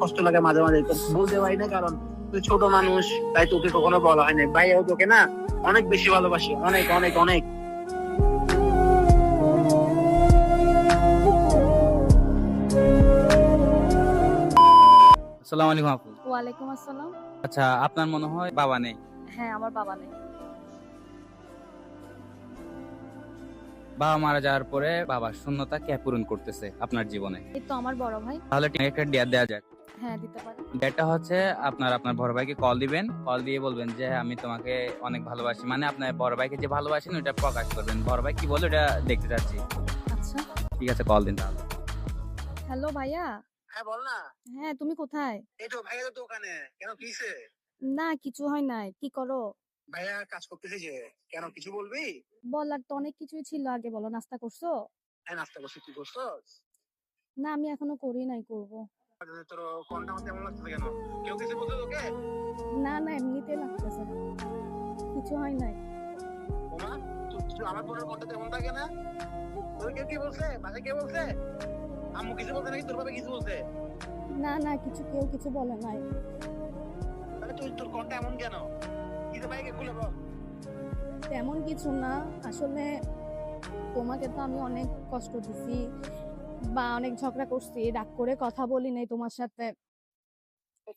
কষ্ট লাগে মাঝে মাঝে, তো বলতে পারি না কারণ তুই ছোট মানুষ, তাই তোকে কখনো বলা হয় না। ভাইয়াও তোকে না অনেক বেশি ভালোবাসি, অনেক অনেক অনেক। আসসালামু আলাইকুম আপু। ওয়ালাইকুম আসসালাম। আচ্ছা, আপনার মনে হয় বাবা নেই? হ্যাঁ, আমার বাবা নেই। বাবা মারা যাওয়ার পরে বাবার শূন্যতা কে পূরণ করতেছে আপনার জীবনে? এই তো আমার বড় ভাই। তাহলে একটা ডেট দেওয়া যাক। হ্যাঁ, দিতে পারি। ডেটটা হচ্ছে আপনার বড় ভাইকে কল দিবেন, কল দিয়ে বলবেন যে আমি তোমাকে অনেক ভালোবাসি, মানে আপনার বড় ভাইকে যে ভালোবাসেন ওটা প্রকাশ করবেন। বড় ভাই কি বলে ওটা দেখতে চাচ্ছি। আচ্ছা। ঠিক আছে, কল দিন তাহলে। হ্যালো ভাইয়া। হ্যাঁ বল না। হ্যাঁ, তুমি কোথায়? এই তো ভাইয়া তো দোকানে। কেন কিসে? না, কিছু হয় নাই। কি করো? ভাইয়া কাজ করতেছে যে, কেন কিছু বলবি? বলার তো অনেক কিছুই ছিল, আগে বলো। নাস্তা করছো? হ্যাঁ নাস্তা করছি, তুই করছস? না, আমি এখনো করি নাই, করব। তোর কোনটা আমার তেমন লাগতেছে কেন? কেউ কিছু বলছে তোকে? না না, এমনিতে লাগতেছে। কিছু হয় নাই। ওমা, তুই আমার বোনের কোনটা তেমন থাকে না? তোর কেউ কি বলছে? বাসে কে বলছে? আম্মু কিছু বলছে নাকি তোর বাবা কিছু বলছে? না না, কেউ কিছু বলে নাই। তাহলে তোর কোনটা এমন কেন? কি তো ভাইকে খুলে বল। তেমন কিছু না, আসলে তোমাকে তো আমি অনেক কষ্ট দিছি বা অনেক ঝগড়া করছি, রাগ করে কথা বলি নাই তোমার সাথে।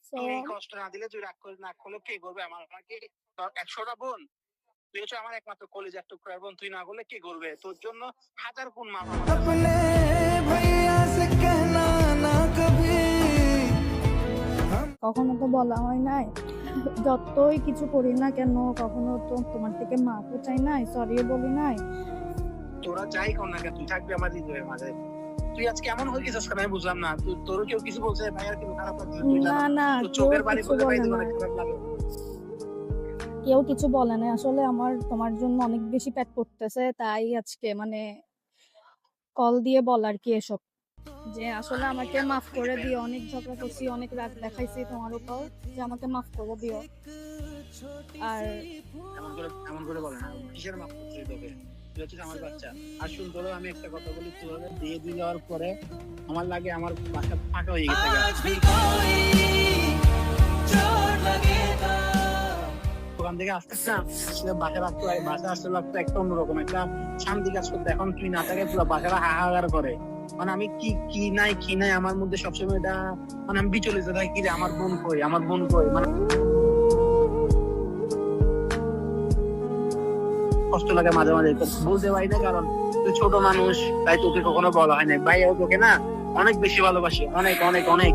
So, তুই এই কষ্ট না দিলে, তুই রাগ করে না করলে কে করবে? আমার কি তোর 100টা বোন? তুই হচ্ছে আমার একমাত্র কলেজার টুকরার বোন, তুই না করলে কে করবে? তোর জন্য হাজার গুণ মাপ আমার কাছে। अपने भैया से कहना ना कभी কখনো তো বলা হয় নাই, যতই কিছু করি না কেন কখনো তো তোমার থেকে মাফও চাই নাই, সরিও বলি নাই। তোরা যাই কর না কেন, তুই থাকবি আমার হৃদয়ের মাঝে। তুই আজকে এমন হয়ে গেছিস কেন আমি বুঝলাম না। তোরও কেউ কিছু বলছে? ভাইয়ার কিন্তু খারাপ লাগছে, তুই না জানো। না, তোর চোখের বাড়ি কিছু বলে ভাই বলে তোর নাই। অনেক খারাপ লাগে। কেউ কিছু বলে নাই, আসলে আমার তোমার জন্য অনেক বেশি পেট করতেছে, তাই আজকে মানে কল দিয়ে বলার কি এসব, যে আসলে আমাকে মাফ করে দিও। অনেক ঝগড়া করছি, অনেক রাগ দেখাইছি তোমার উপর, যে আমাকে মাফ করে দিও। আর এমন করে বলে না। কিসের মাপ করছিস তোকে? তুই হচ্ছিস আমার বাচ্চা। আর শুন, তোরও আমি একটা কথা বলি, তুই দিয়ে দিয়ে যাওয়ার পরে আমার লাগে আমার বাসা ফাঁকা হয়ে গেছে। आज भी कोई चोट लगेगा দোকান থেকে আসতেছ না, আসলে বাসা লাগতো, বাসা আসতে লাগতো একটা অন্যরকম একটা শান্তি কাজ করতে। এখন তুই না থাকে পুরো বাসাটা হাহাকার করে। মানে আমি কি নাই আমার মধ্যে সবসময় এটা, মানে আমি বিচলিত থাকি কি রে, আমার বোন কই, আমার বোন কই। মানে কষ্ট লাগে মাঝে মাঝে, তো বলতে পারি না কারণ তুই ছোট মানুষ, তাই তোকে কখনো বলা হয় না। ভাইয়াও তোকে না অনেক বেশি ভালোবাসি, অনেক অনেক অনেক।